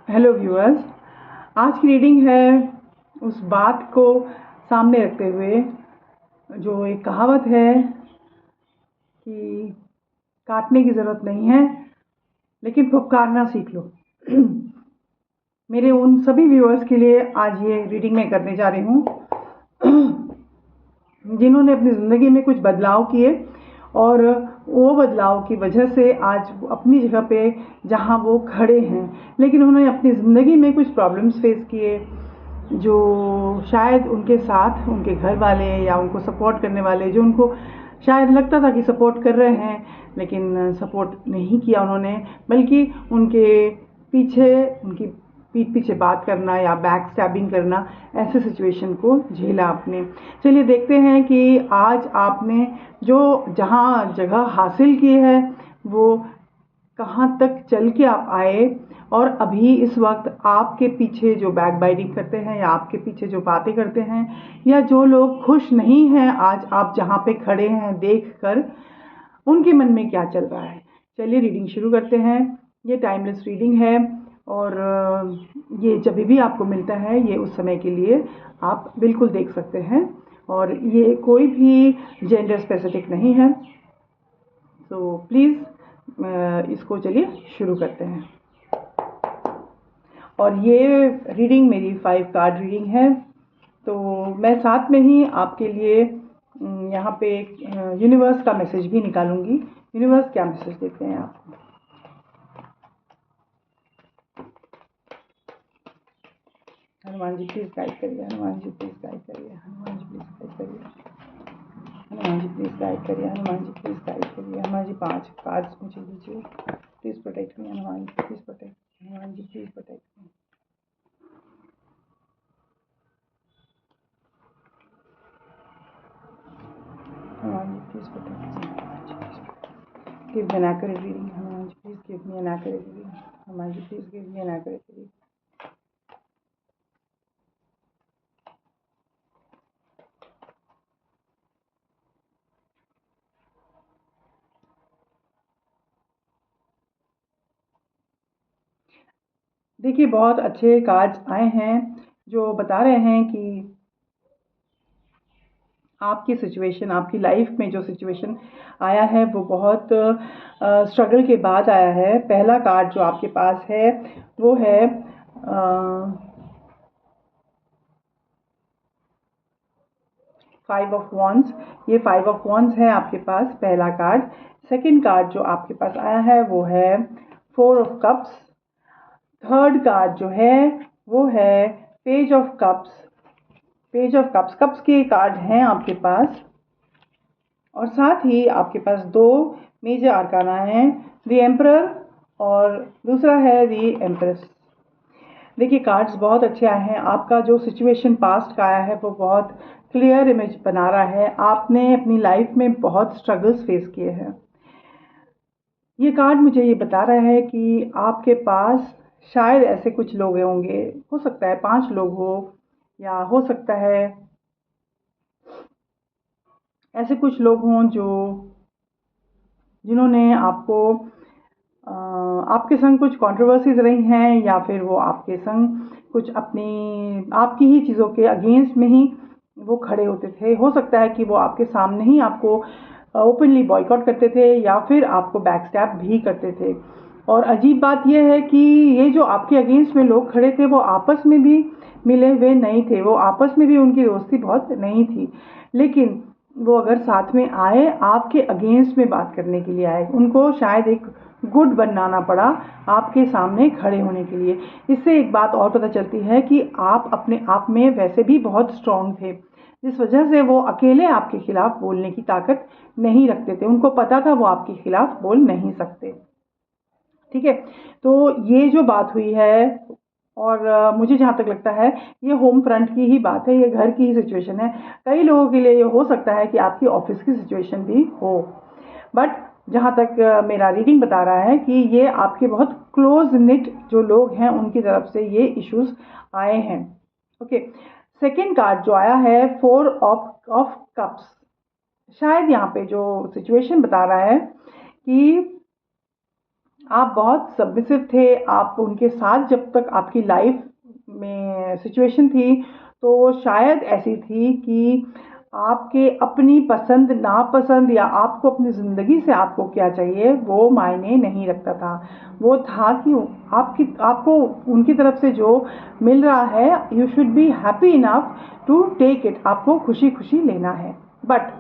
Hello viewers. आज की reading है उस बात को सामने रखते हुए जो एक कहावत है कि काटने की ज़रूरत नहीं है लेकिन फुफकारना सीख लो। मेरे उन सभी व्यूअर्स के लिए आज ये रीडिंग मैं करने जा रही हूँ जिन्होंने अपनी ज़िंदगी में कुछ बदलाव किए और वो बदलाव की वजह से आज अपनी जगह पे जहाँ वो खड़े हैं, लेकिन उन्होंने अपनी ज़िंदगी में कुछ प्रॉब्लम्स फेस किए जो शायद उनके साथ उनके घर वाले या उनको सपोर्ट करने वाले जो उनको शायद लगता था कि सपोर्ट कर रहे हैं, लेकिन सपोर्ट नहीं किया उन्होंने, बल्कि उनके पीछे उनकी पीठ पीछे बात करना या बैक स्टैबिंग करना, ऐसे सिचुएशन को झेला आपने। चलिए देखते हैं कि आज आपने जो जहाँ जगह हासिल की है वो कहाँ तक चल के आप आए, और अभी इस वक्त आपके पीछे जो बैक बाइटिंग करते हैं या आपके पीछे जो बातें करते हैं या जो लोग खुश नहीं हैं आज आप जहाँ पे खड़े हैं देख कर, उनके मन में क्या चल रहा है। चलिए रीडिंग शुरू करते हैं। ये टाइमलेस रीडिंग है और ये जब भी आपको मिलता है ये उस समय के लिए आप बिल्कुल देख सकते हैं, और ये कोई भी जेंडर स्पेसिफिक नहीं है। तो प्लीज़ इसको चलिए शुरू करते हैं। और ये रीडिंग मेरी 5 कार्ड रीडिंग है। तो मैं साथ में ही आपके लिए यहाँ पे यूनिवर्स का मैसेज भी निकालूंगी। यूनिवर्स क्या मैसेज देते हैं आपको। हनुमान जी प्लीज़ गाइड करिए, हनुमान जी प्लीज़ गाइड करिए, हनुमान जी प्लीज़ गाइड करिए, हनुमान जी प्लीज़ गाइड करिए, हनुमान जी प्लीज़ गाइड करिए। हनुमान जी 5 कार्ड्स मुझे दीजिए। Please protect me Hanuman ji, please protect, Hanuman ji please protect me. Hanuman ji please protect me. Give me an accurate reading. Hanuman ji, please give me an accurate reading. Hanuman ji, please give me an accurate reading. देखिए बहुत अच्छे cards आए हैं जो बता रहे हैं कि आपकी सिचुएशन, आपकी लाइफ में जो सिचुएशन आया है वो बहुत स्ट्रगल के बाद आया है। पहला कार्ड जो आपके पास है वो है 5 ऑफ वॉन्ड्स। ये 5 ऑफ वॉन्ड्स है आपके पास पहला कार्ड। सेकंड कार्ड जो आपके पास आया है वो है 4 ऑफ कप्स। थर्ड कार्ड जो है वो है page of cups. Page of cups, cups के कार्ड हैं आपके पास, और साथ ही आपके पास 2 मेजर आर्काना हैं, द एम्परर और दूसरा है द एम्प्रेस। देखिए कार्ड्स बहुत अच्छे आए हैं। आपका जो सिचुएशन पास्ट का आया है वो बहुत क्लियर इमेज बना रहा है। आपने अपनी लाइफ में बहुत स्ट्रगल्स फेस किए हैं। ये कार्ड मुझे ये बता रहा है कि आपके पास शायद ऐसे कुछ लोग होंगे, हो सकता है 5 लोग हो या हो सकता है ऐसे कुछ लोग हों जो जिन्होंने आपको आपके संग कुछ कंट्रोवर्सीज रही हैं, या फिर वो आपके संग कुछ अपनी आपकी ही चीज़ों के अगेंस्ट में ही वो खड़े होते थे। हो सकता है कि वो आपके सामने ही आपको ओपनली बॉयकॉट करते थे या फिर आपको बैकस्टैप भी करते थे। और अजीब बात यह है कि ये जो आपके अगेंस्ट में लोग खड़े थे वो आपस में भी मिले हुए नहीं थे, वो आपस में भी उनकी दोस्ती बहुत नहीं थी, लेकिन वो अगर साथ में आए आपके अगेंस्ट में बात करने के लिए आए, उनको शायद एक गुड बनाना पड़ा आपके सामने खड़े होने के लिए। इससे एक बात और पता चलती है कि आप अपने आप में वैसे भी बहुत स्ट्रांग थे, जिस वजह से वो अकेले आपके खिलाफ बोलने की ताकत नहीं रखते थे। उनको पता था वो आपके खिलाफ बोल नहीं सकते। ठीक है, तो ये जो बात हुई है, और मुझे जहाँ तक लगता है ये होम फ्रंट की ही बात है, ये घर की ही सिचुएशन है। कई लोगों के लिए ये हो सकता है कि आपकी ऑफिस की सिचुएशन भी हो, बट जहाँ तक मेरा रीडिंग बता रहा है कि ये आपके बहुत क्लोज निट जो लोग हैं उनकी तरफ से ये इश्यूज आए हैं। ओके, सेकेंड कार्ड जो आया है 4 ऑफ कप्स। शायद यहाँ पे जो सिचुएशन बता रहा है कि आप बहुत सबमिसिव थे, आप उनके साथ जब तक आपकी लाइफ में सिचुएशन थी, तो शायद ऐसी थी कि आपके अपनी पसंद नापसंद या आपको अपनी ज़िंदगी से आपको क्या चाहिए वो मायने नहीं रखता था। वो था कि आपको उनकी तरफ से जो मिल रहा है, you should be happy enough to take it, आपको खुशी खुशी लेना है। बट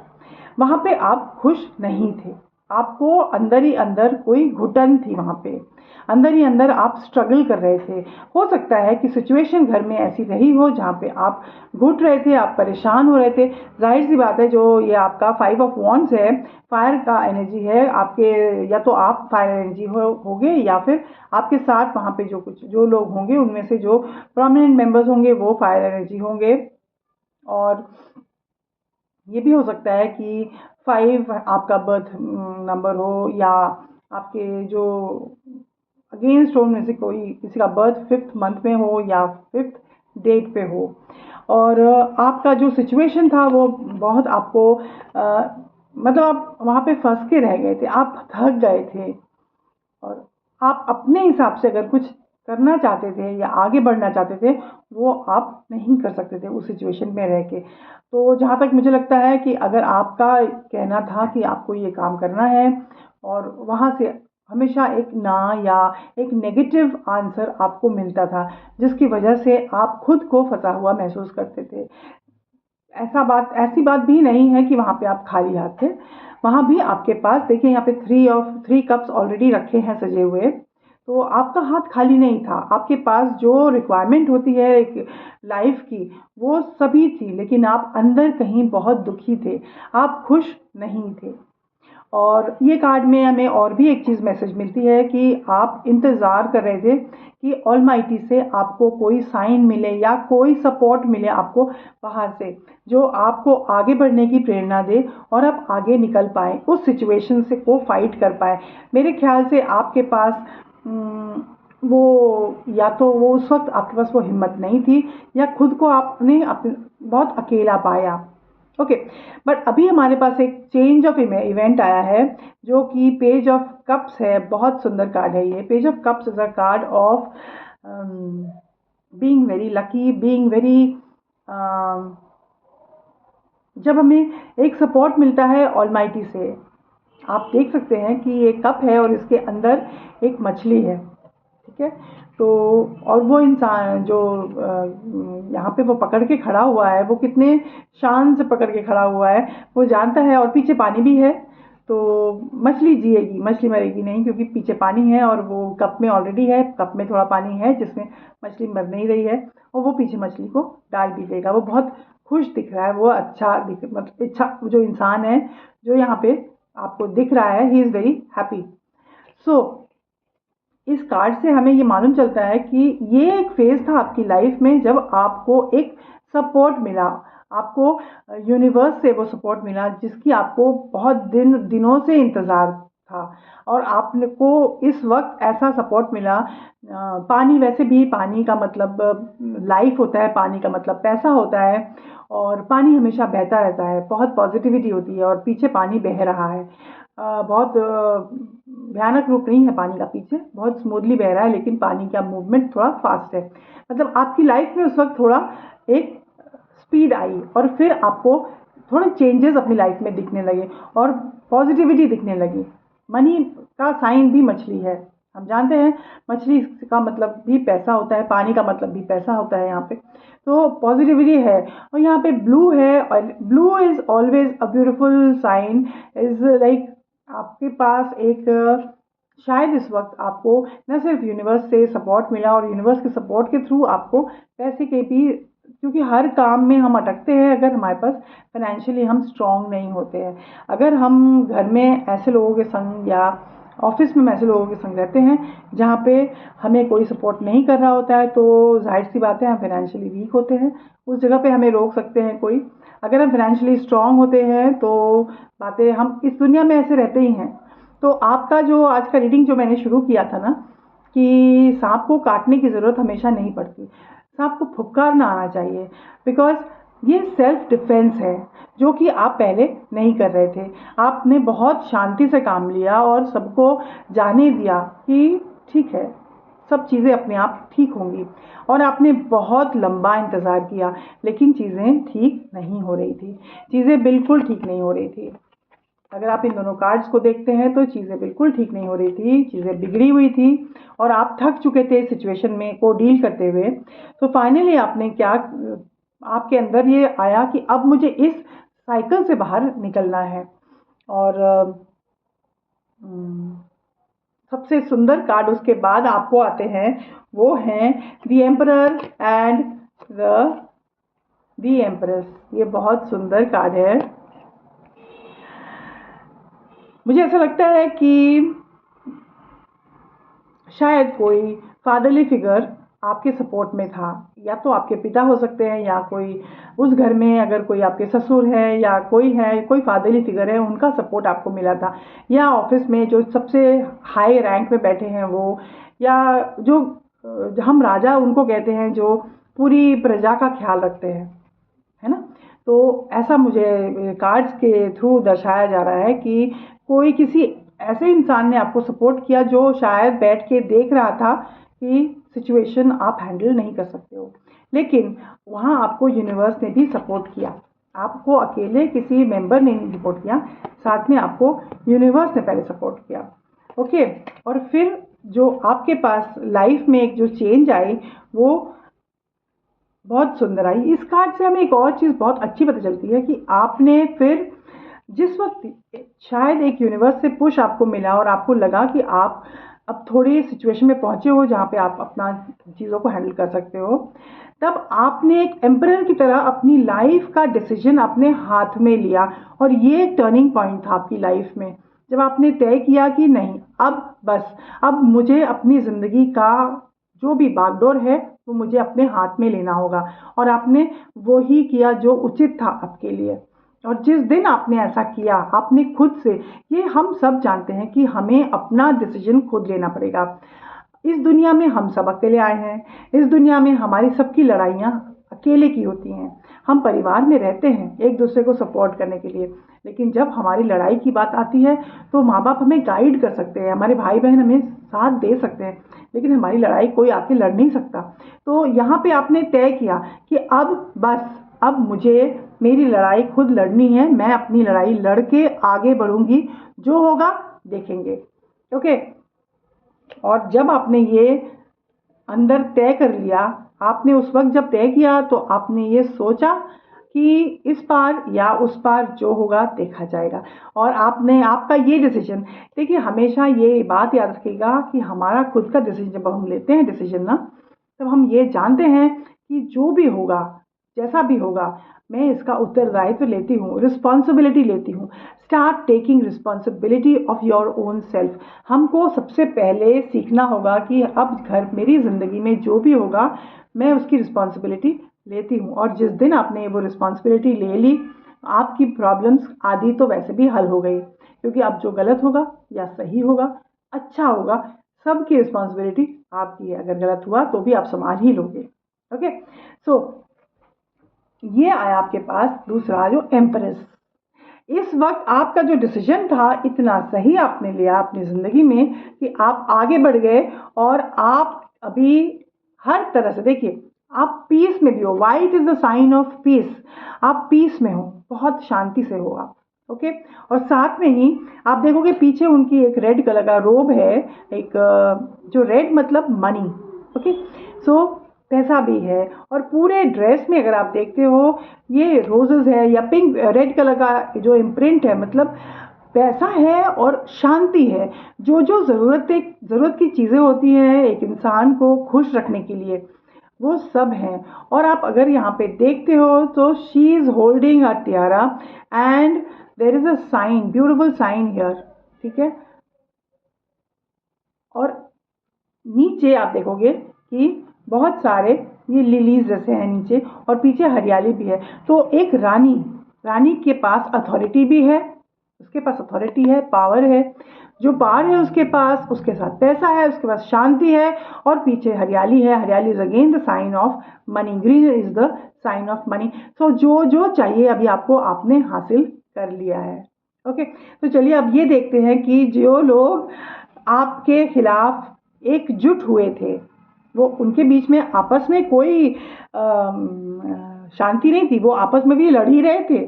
वहाँ पे आप खुश नहीं थे, आपको अंदर ही अंदर कोई घुटन थी, वहाँ पे अंदर ही अंदर आप स्ट्रगल कर रहे थे। हो सकता है कि सिचुएशन घर में ऐसी रही हो जहाँ पे आप घुट रहे थे, आप परेशान हो रहे थे। जाहिर सी बात है, जो ये आपका 5 ऑफ वॉन्ड्स है, फायर का एनर्जी है आपके, या तो आप फायर एनर्जी होगे या फिर आपके साथ वहाँ पे जो लोग होंगे उनमें से जो प्रोमिनेंट मेंबर्स होंगे वो फायर एनर्जी होंगे। और ये भी हो सकता है कि 5 आपका बर्थ नंबर हो, या आपके जो अगेंस्ट हो उनमें से कोई किसी का बर्थ 5th मंथ में हो या 5th डेट पे हो। और आपका जो सिचुएशन था वो बहुत आपको मतलब आप वहाँ पे फंस के रह गए थे, आप थक गए थे, और आप अपने हिसाब से अगर कुछ करना चाहते थे या आगे बढ़ना चाहते थे, वो आप नहीं कर सकते थे उस सिचुएशन में रह के। तो जहाँ तक मुझे लगता है कि अगर आपका कहना था कि आपको ये काम करना है, और वहाँ से हमेशा एक ना या एक नेगेटिव आंसर आपको मिलता था, जिसकी वजह से आप खुद को फंसा हुआ महसूस करते थे। ऐसी बात भी नहीं है कि वहाँ पे आप खाली हाथ थे। वहाँ भी आपके पास देखिए, यहाँ पे 3 कप्स ऑलरेडी रखे हैं सजे हुए, तो आपका हाथ खाली नहीं था। आपके पास जो रिक्वायरमेंट होती है एक लाइफ की, वो सभी थी, लेकिन आप अंदर कहीं बहुत दुखी थे, आप खुश नहीं थे। और ये कार्ड में हमें और भी एक चीज़ मैसेज मिलती है कि आप इंतज़ार कर रहे थे कि ऑलमाइटी से आपको कोई साइन मिले या कोई सपोर्ट मिले आपको बाहर से, जो आपको आगे बढ़ने की प्रेरणा दे और आप आगे निकल पाएँ, उस सिचुएशन से को फाइट कर पाएँ। मेरे ख्याल से आपके पास वो, या तो वो उस वक्त आपके पास वो हिम्मत नहीं थी, या खुद को आपने बहुत अकेला पाया। ओके, बट अभी हमारे पास एक चेंज ऑफ इवेंट आया है, जो कि पेज ऑफ कप्स है। बहुत सुंदर कार्ड है ये। Page of cups is a card of being very lucky, being very, जब हमें एक सपोर्ट मिलता है ऑलमाइटी से। आप देख सकते हैं कि ये कप है और इसके अंदर एक मछली है, ठीक है। तो और वो इंसान जो यहाँ पे वो पकड़ के खड़ा हुआ है, वो कितने शान से पकड़ के खड़ा हुआ है, वो जानता है, और पीछे पानी भी है। तो मछली जिएगी, मछली मरेगी नहीं, क्योंकि पीछे पानी है और वो कप में ऑलरेडी है, कप में थोड़ा पानी है जिसमें मछली मर नहीं रही है, और वो पीछे मछली को डाल भी देगा। वो बहुत खुश दिख रहा है, वो अच्छा दिख, मतलब अच्छा जो इंसान है जो यहाँ पे आपको दिख रहा है, ही इज़ वेरी हैप्पी। सो इस कार्ड से हमें ये मालूम चलता है कि ये एक फेज़ था आपकी लाइफ में जब आपको एक सपोर्ट मिला, आपको यूनिवर्स से वो सपोर्ट मिला जिसकी आपको बहुत दिनों से इंतज़ार था, और आपको इस वक्त ऐसा सपोर्ट मिला। पानी, वैसे भी पानी का मतलब लाइफ होता है, पानी का मतलब पैसा होता है, और पानी हमेशा बहता रहता है, बहुत पॉजिटिविटी होती है, और पीछे पानी बह रहा है। बहुत भयानक रूप नहीं है पानी का, पीछे बहुत स्मूथली बह रहा है, लेकिन पानी का मूवमेंट थोड़ा फास्ट है। मतलब आपकी लाइफ में उस वक्त थोड़ा एक स्पीड आई, और फिर आपको थोड़े चेंजेस अपनी लाइफ में दिखने लगे और पॉजिटिविटी दिखने लगी। मनी का साइन भी मछली है, हम जानते हैं मछली का मतलब भी पैसा होता है, पानी का मतलब भी पैसा होता है यहाँ पे। तो पॉजिटिविटी है, और यहाँ पे ब्लू है, और blue is always a beautiful sign. Is like आपके पास एक शायद इस वक्त आपको न सिर्फ यूनिवर्स से सपोर्ट मिला, और यूनिवर्स के सपोर्ट के थ्रू आपको पैसे के भी, क्योंकि हर काम में हम अटकते हैं अगर हमारे पास फाइनेंशियली हम स्ट्रांग नहीं होते हैं। अगर हम घर में ऐसे लोगों के संग या ऑफिस में ऐसे लोगों के संग रहते हैं जहाँ पे हमें कोई सपोर्ट नहीं कर रहा होता है, तो जाहिर सी बात है हम फाइनेंशियली वीक होते हैं, उस जगह पे हमें रोक सकते हैं कोई। अगर हम फाइनेंशियली स्ट्रांग होते हैं तो बातें, हम इस दुनिया में ऐसे रहते ही हैं। तो आपका जो आज का रीडिंग जो मैंने शुरू किया था ना, कि सांप को काटने की ज़रूरत हमेशा नहीं पड़ती, सांप को फुफकारना आना चाहिए। बिकॉज ये सेल्फ डिफेंस है जो कि आप पहले नहीं कर रहे थे। आपने बहुत शांति से काम लिया और सबको जाने दिया कि ठीक है, सब चीज़ें अपने आप ठीक होंगी, और आपने बहुत लंबा इंतज़ार किया, लेकिन चीज़ें ठीक नहीं हो रही थी। चीज़ें बिल्कुल ठीक नहीं हो रही थी। अगर आप इन दोनों कार्ड्स को देखते हैं तो चीज़ें बिल्कुल ठीक नहीं हो रही थी, चीज़ें बिगड़ी हुई थी और आप थक चुके थे सिचुएशन में को डील करते हुए। तो फाइनली आपने क्या, आपके अंदर ये आया कि अब मुझे इस साइकिल से बाहर निकलना है। और सबसे सुंदर कार्ड उसके बाद आपको आते हैं, वो हैं the emperor and the empress. ये बहुत सुंदर कार्ड है। मुझे ऐसा लगता है कि शायद कोई फादरली फिगर आपके सपोर्ट में था, या तो आपके पिता हो सकते हैं, या कोई उस घर में अगर कोई आपके ससुर है या कोई है, कोई फादरली फिगर है, उनका सपोर्ट आपको मिला था, या ऑफिस में जो सबसे हाई रैंक में बैठे हैं वो, या जो हम राजा उनको कहते हैं जो पूरी प्रजा का ख्याल रखते हैं, है ना। तो ऐसा मुझे कार्ड्स के थ्रू दर्शाया जा रहा है कि कोई किसी ऐसे इंसान ने आपको सपोर्ट किया जो शायद बैठ के देख रहा था कि सिचुएशन आप हैंडल नहीं कर सकते हो, लेकिन वहाँ आपको यूनिवर्स ने भी सपोर्ट किया। आपको अकेले किसी मेंबर ने नहीं सपोर्ट किया, साथ में आपको यूनिवर्स ने पहले सपोर्ट किया। ओके, और फिर जो आपके पास लाइफ में एक जो चेंज आई वो बहुत सुंदर आई। इस कार्ड से हमें एक और चीज़ बहुत अच्छी पता चलती है कि आपने फिर जिस वक्त शायद एक यूनिवर्स से पुश आपको मिला और आपको लगा कि आप अब थोड़ी सिचुएशन में पहुंचे हो जहाँ पे आप अपना चीज़ों को हैंडल कर सकते हो, तब आपने एक एम्परर की तरह अपनी लाइफ का डिसीजन अपने हाथ में लिया। और ये एक टर्निंग पॉइंट था आपकी लाइफ में, जब आपने तय किया कि नहीं, अब बस, अब मुझे अपनी ज़िंदगी का जो भी बागडोर है वो मुझे अपने हाथ में लेना होगा। और आपने वो ही किया जो उचित था आपके लिए। और जिस दिन आपने ऐसा किया, आपने खुद से, ये हम सब जानते हैं कि हमें अपना डिसीजन खुद लेना पड़ेगा। इस दुनिया में हम सब अकेले आए हैं, इस दुनिया में हमारी सबकी लड़ाइयाँ अकेले की होती हैं। हम परिवार में रहते हैं एक दूसरे को सपोर्ट करने के लिए, लेकिन जब हमारी लड़ाई की बात आती है तो माँ बाप हमें गाइड कर सकते हैं, हमारे भाई बहन हमें साथ दे सकते हैं, लेकिन हमारी लड़ाई कोई आके लड़ नहीं सकता। तो यहाँ पे आपने तय किया कि अब बस, अब मुझे मेरी लड़ाई खुद लड़नी है, मैं अपनी लड़ाई लड़ के आगे बढ़ूंगी, जो होगा देखेंगे। ओके, और जब आपने ये अंदर तय कर लिया, आपने उस वक्त जब तय किया तो आपने ये सोचा कि इस पार या उस पार जो होगा देखा जाएगा। और आपने आपका ये डिसीजन, देखिए हमेशा ये बात याद रखिएगा कि हमारा खुद का डिसीजन जब हम लेते हैं डिसीजन ना, तब हम ये जानते हैं कि जो भी होगा, जैसा भी होगा, मैं इसका उत्तरदायित्व लेती हूँ, रिस्पॉन्सिबिलिटी लेती हूँ। Start taking responsibility of your own self. हमको सबसे पहले सीखना होगा कि अब घर मेरी ज़िंदगी में जो भी होगा मैं उसकी रिस्पॉन्सिबिलिटी लेती हूँ। और जिस दिन आपने वो रिस्पॉन्सिबिलिटी ले ली, आपकी प्रॉब्लम्स आदि तो वैसे भी हल हो गई, क्योंकि अब जो गलत होगा या सही होगा, अच्छा होगा, सबकी रिस्पॉन्सिबिलिटी आपकी है। अगर गलत हुआ तो भी आप संभाल ही लोगे। ओके, सो ये आया आपके पास दूसरा जो एम्प्रेस। इस वक्त आपका जो डिसीजन था इतना सही आपने लिया अपनी ज़िंदगी में कि आप आगे बढ़ गए, और आप अभी हर तरह से, देखिए आप पीस में भी हो। White is the sign of peace. आप पीस में हो, बहुत शांति से हो आप। ओके, और साथ में ही आप देखोगे पीछे उनकी एक रेड कलर का रोब है, एक जो रेड मतलब मनी। ओके, सो पैसा भी है, और पूरे ड्रेस में अगर आप देखते हो ये रोजेस है या पिंक रेड कलर का जो इम्प्रिंट है, मतलब पैसा है और शांति है। जो जो ज़रूरत की चीज़ें होती हैं एक इंसान को खुश रखने के लिए, वो सब हैं। और आप अगर यहाँ पे देखते हो तो she is holding a tiara and there is a sign, beautiful sign here. ठीक है, और नीचे आप देखोगे कि बहुत सारे ये लिलीज जैसे हैं नीचे, और पीछे हरियाली भी है। तो एक रानी के पास अथॉरिटी भी है, उसके पास अथॉरिटी है, पावर है। जो पावर है उसके पास, उसके साथ पैसा है, उसके पास शांति है और पीछे हरियाली है। हरियाली is again the sign of money, green is the sign of money. So जो जो चाहिए अभी आपको, आपने हासिल कर लिया है। ओके, तो चलिए अब ये देखते हैं कि जो लोग आपके खिलाफ एकजुट हुए थे, वो उनके बीच में आपस में कोई शांति नहीं थी, वो आपस में भी लड़ ही रहे थे,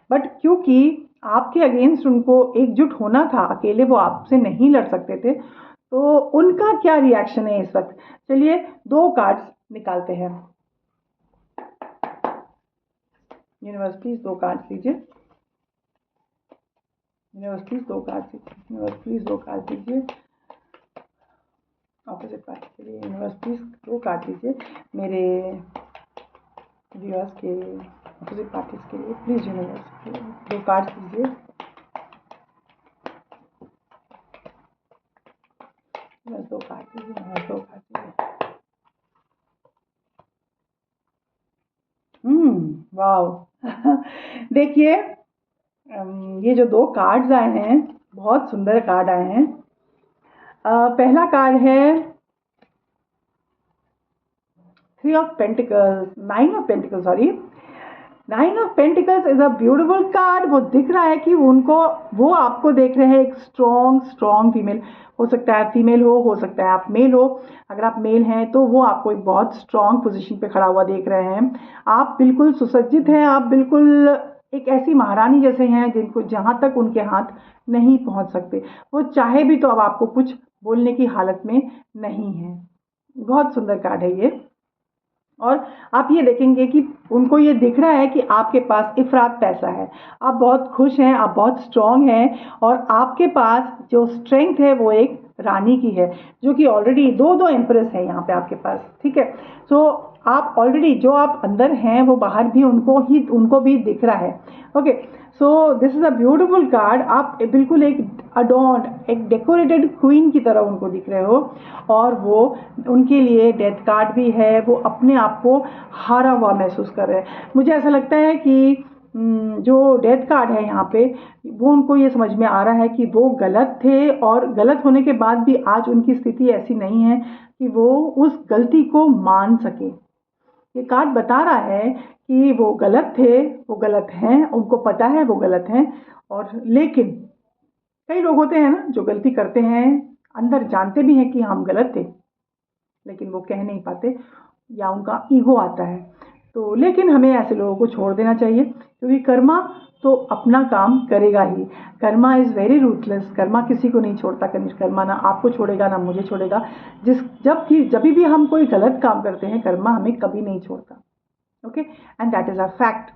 बट क्योंकि आपके अगेंस्ट उनको एकजुट होना था, अकेले वो आपसे नहीं लड़ सकते थे, तो उनका क्या रिएक्शन है इस वक्त। चलिए 2 कार्ड्स निकालते हैं। यूनिवर्स प्लीज 2 कार्ड्स लीजिए। यूनिवर्स प्लीज 2 कार्ड्स लीजिए। यूनिवर्स प्लीज 2 कार्ड्स लीजिए ऑपोजिट पार्टी के लिए। यूनिवर्स प्लीज 2 कार्ड लीजिए मेरे व्यूअर्स के अपोजिट पार्टीज के लिए। प्लीज यूनिवर्स 2 कार्ड दीजिए। बस 2 कार्ड दीजिए, यूनिवर्स 2 कार्ड दीजिए। वाओ देखिए ये जो 2 कार्ड्स आए हैं, बहुत सुंदर कार्ड आए हैं। पहला कार्ड है 3 of pentacles, 9 of pentacles, sorry 9 of pentacles is a beautiful card. वो दिख रहा है कि वो आपको देख रहे हैं एक स्ट्रॉन्ग फीमेल। हो सकता है फीमेल हो सकता है आप मेल हो। अगर आप मेल हैं तो वो आपको एक बहुत स्ट्रॉन्ग पोजीशन पे खड़ा हुआ देख रहे हैं। आप बिल्कुल सुसज्जित हैं, आप बिल्कुल एक ऐसी महारानी जैसे हैं जिनको जहाँ तक उनके हाथ नहीं पहुँच सकते। वो चाहे भी तो अब आपको कुछ बोलने की हालत में नहीं है। बहुत सुंदर कार्ड है ये। और आप ये देखेंगे कि उनको ये दिख रहा है कि आपके पास इफरात पैसा है, आप बहुत खुश हैं, आप बहुत स्ट्रॉन्ग हैं और आपके पास जो स्ट्रेंथ है वो एक रानी की है, जो कि ऑलरेडी 2 एम्प्रेस है यहाँ पे आपके पास। ठीक है, सो आप ऑलरेडी जो आप अंदर हैं वो बाहर भी उनको भी दिख रहा है। Okay, so this is a beautiful card. आप बिल्कुल एक अडॉर्न्ड, एक डेकोरेटेड क्वीन की तरह उनको दिख रहे हो और वो उनके लिए डेथ कार्ड भी है। वो अपने आप को हारा हुआ महसूस कर रहे हैं। मुझे ऐसा लगता है कि जो डेथ कार्ड है यहाँ पे, वो उनको ये समझ में आ रहा है कि वो गलत थे और गलत होने के बाद भी आज उनकी स्थिति ऐसी नहीं है कि वो उस गलती को मान सके। ये कार्ड बता रहा है कि वो गलत थे, वो गलत हैं, उनको पता है वो गलत हैं। और लेकिन कई लोग होते हैं ना जो गलती करते हैं, अंदर जानते भी हैं कि हम गलत थे, लेकिन वो कह नहीं पाते या उनका ईगो आता है। तो लेकिन हमें ऐसे लोगों को छोड़ देना चाहिए, क्योंकि कर्मा तो अपना काम करेगा ही। Karma is very ruthless. Karma किसी को नहीं छोड़ता। कर्मा ना आपको छोड़ेगा ना मुझे छोड़ेगा। जब भी हम कोई गलत काम करते हैं, कर्मा हमें कभी नहीं छोड़ता। Okay, and that is a fact.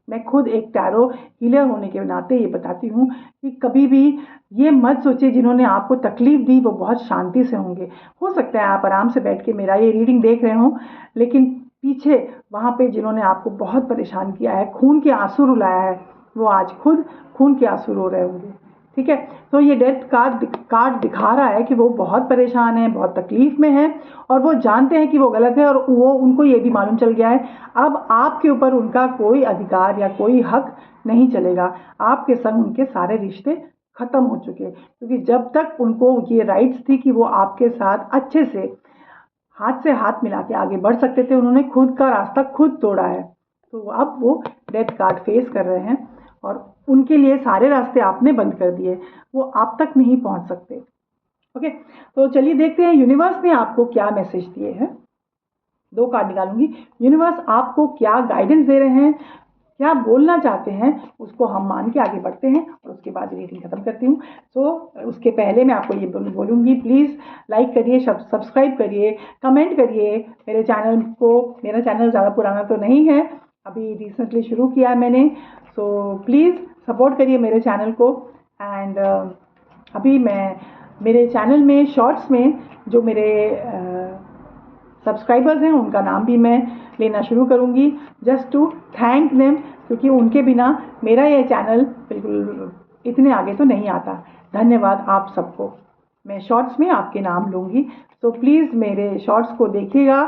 मैं खुद एक टैरो हीलर होने के नाते ये बताती हूँ कि कभी भी ये मत सोचिए जिन्होंने आपको तकलीफ दी वो बहुत शांति से होंगे। हो सकता है आप आराम से बैठ के मेरा ये रीडिंग देख रहे हों, लेकिन पीछे वहाँ पे जिन्होंने आपको बहुत परेशान किया है, खून के आंसू रुलाया है, वो आज खुद खून के आंसू रो रहे होंगे। ठीक है, तो ये डेथ कार्ड दिखा रहा है कि वो बहुत परेशान है, बहुत तकलीफ में है और वो जानते हैं कि वो गलत है और वो उनको ये भी मालूम चल गया है अब आपके ऊपर उनका कोई अधिकार या कोई हक नहीं चलेगा। आपके संग उनके सारे रिश्ते खत्म हो चुके हैं, क्योंकि जब तक उनको ये राइट्स थी कि वो आपके साथ अच्छे से हाथ मिला के आगे बढ़ सकते थे, उन्होंने खुद का रास्ता खुद तोड़ा है। तो अब वो डेथ कार्ड फेस कर रहे हैं और उनके लिए सारे रास्ते आपने बंद कर दिए, वो आप तक नहीं पहुंच सकते। ओके, तो चलिए देखते हैं यूनिवर्स ने आपको क्या मैसेज दिए हैं। 2 कार्ड निकालूंगी। यूनिवर्स आपको क्या गाइडेंस दे रहे हैं, क्या बोलना चाहते हैं, उसको हम मान के आगे बढ़ते हैं और उसके बाद रीडिंग खत्म करती हूँ। सो उसके पहले मैं आपको ये बोलूँगी, प्लीज़ लाइक करिए, सब्सक्राइब करिए, कमेंट करिए मेरे चैनल को। मेरा चैनल ज़्यादा पुराना तो नहीं है, अभी रिसेंटली शुरू किया है मैंने। सो प्लीज़ सपोर्ट करिए मेरे चैनल को। एंड अभी मैं मेरे चैनल में शॉर्ट्स में जो मेरे सब्सक्राइबर्स हैं उनका नाम भी मैं लेना शुरू करूँगी, जस्ट टू थैंक देम, क्योंकि उनके बिना मेरा ये चैनल बिल्कुल इतने आगे तो नहीं आता। धन्यवाद आप सबको। मैं शॉर्ट्स में आपके नाम लूँगी, तो प्लीज़ मेरे शॉर्ट्स को देखिएगा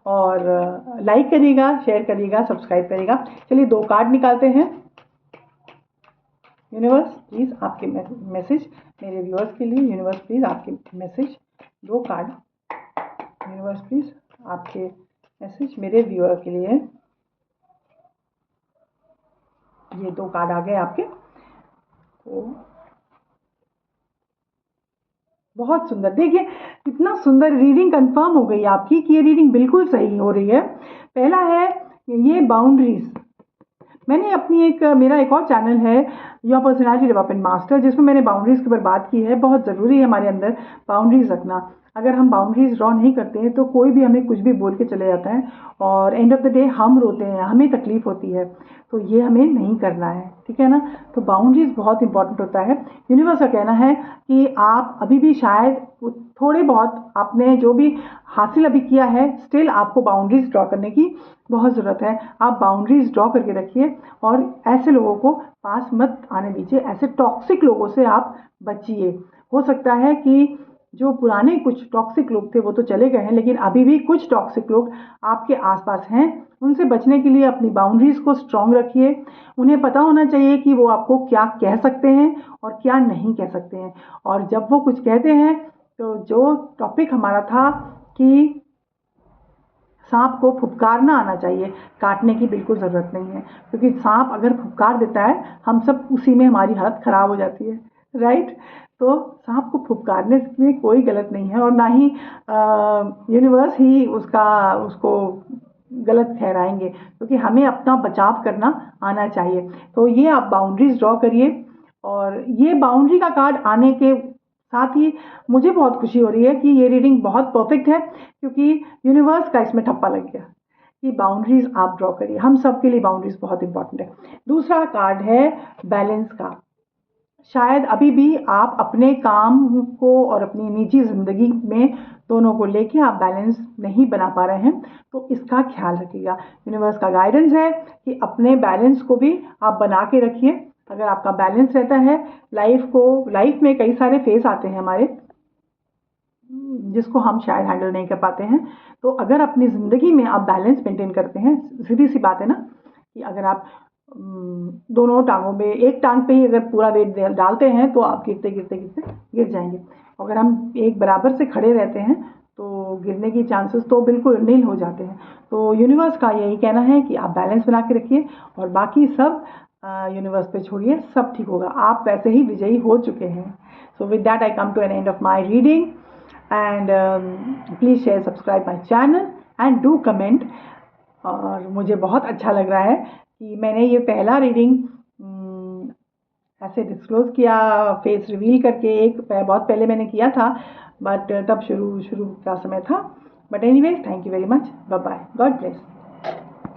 और लाइक करिएगा, शेयर करिएगा, सब्सक्राइब करिएगा। चलिए 2 कार्ड निकालते हैं। यूनिवर्स प्लीज़ आपके मैसेज मेरे व्यूअर्स के लिए, यूनिवर्स प्लीज़ आपके मैसेज, 2 कार्ड यूनिवर्स प्लीज़ आपके मैसेज मेरे व्यूअर के लिए। ये 2 कार्ड आ गए आपके। तो बहुत सुंदर, देखिए इतना सुंदर रीडिंग कंफर्म हो गई आपकी कि ये रीडिंग बिल्कुल सही हो रही है। पहला है ये बाउंड्रीज। मैंने अपनी मेरा एक और चैनल है योर पर्सनैलिटी डेवलपमेंट मास्टर, जिसमें मैंने बाउंड्रीज़ के ऊपर बात की है। बहुत ज़रूरी है हमारे अंदर बाउंड्रीज़ रखना। अगर हम बाउंड्रीज़ ड्रॉ नहीं करते हैं तो कोई भी हमें कुछ भी बोल के चले जाता है और एंड ऑफ द डे हम रोते हैं, हमें तकलीफ़ होती है। तो ये हमें नहीं करना है, ठीक है ना। तो बाउंड्रीज़ बहुत इंपॉर्टेंट होता है। यूनिवर्स का कहना है कि आप अभी भी शायद थोड़े बहुत आपने जो भी हासिल अभी किया है, स्टिल आपको बाउंड्रीज़ ड्रॉ करने की बहुत ज़रूरत है। आप बाउंड्रीज़ ड्रॉ करके रखिए और ऐसे लोगों को पास मत आने दीजिए, ऐसे टॉक्सिक लोगों से आप बचिए। हो सकता है कि जो पुराने कुछ टॉक्सिक लोग थे वो तो चले गए हैं, लेकिन अभी भी कुछ टॉक्सिक लोग आपके आसपास हैं। उनसे बचने के लिए अपनी बाउंड्रीज़ को स्ट्रॉन्ग रखिए। उन्हें पता होना चाहिए कि वो आपको क्या कह सकते हैं और क्या नहीं कह सकते हैं। और जब वो कुछ कहते हैं तो जो टॉपिक हमारा था कि सांप को फुफकारना आना चाहिए, काटने की बिल्कुल ज़रूरत नहीं है, क्योंकि सांप अगर फुफकार देता है हम सब उसी में हमारी हालत ख़राब हो जाती है, राइट। तो सांप को फुफकारने में कोई गलत नहीं है और ना ही यूनिवर्स ही उसको गलत ठहराएंगे, क्योंकि हमें अपना बचाव करना आना चाहिए। तो ये आप बाउंड्रीज ड्रॉ करिए। और ये बाउंड्री का कार्ड आने के साथ ही मुझे बहुत खुशी हो रही है कि ये रीडिंग बहुत परफेक्ट है, क्योंकि यूनिवर्स का इसमें ठप्पा लग गया कि बाउंड्रीज आप ड्रॉ करिए। हम सब के लिए बाउंड्रीज बहुत इंपॉर्टेंट है। दूसरा कार्ड है बैलेंस का। शायद अभी भी आप अपने काम को और अपनी निजी ज़िंदगी में दोनों को लेके आप बैलेंस नहीं बना पा रहे हैं, तो इसका ख्याल रखिएगा। यूनिवर्स का गाइडेंस है कि अपने बैलेंस को भी आप बना के रखिए। अगर आपका बैलेंस रहता है, लाइफ में कई सारे फेस आते हैं हमारे, जिसको हम शायद हैंडल नहीं कर पाते हैं। तो अगर अपनी ज़िंदगी में आप बैलेंस मेंटेन करते हैं, सीधी सी बात है ना कि अगर आप दोनों टांगों में एक टांग पे ही अगर पूरा वेट डालते हैं तो आप गिरते गिरते गिरते गिर जाएंगे। अगर हम एक बराबर से खड़े रहते हैं तो गिरने की चांसेस तो बिल्कुल नील हो जाते हैं। तो यूनिवर्स का यही कहना है कि आप बैलेंस बना के रखिए और बाकी सब यूनिवर्स पे छोड़िए, सब ठीक होगा। आप वैसे ही विजयी हो चुके हैं। So with that I come to an end of my reading and please share subscribe my channel and do comment. और मुझे बहुत अच्छा लग रहा है कि मैंने ये पहला रीडिंग ऐसे डिस्क्लोज़ किया, फेस रिवील करके। बहुत पहले मैंने किया था, बट तब शुरू का समय था। But anyways, thank you very much, bye bye, God bless.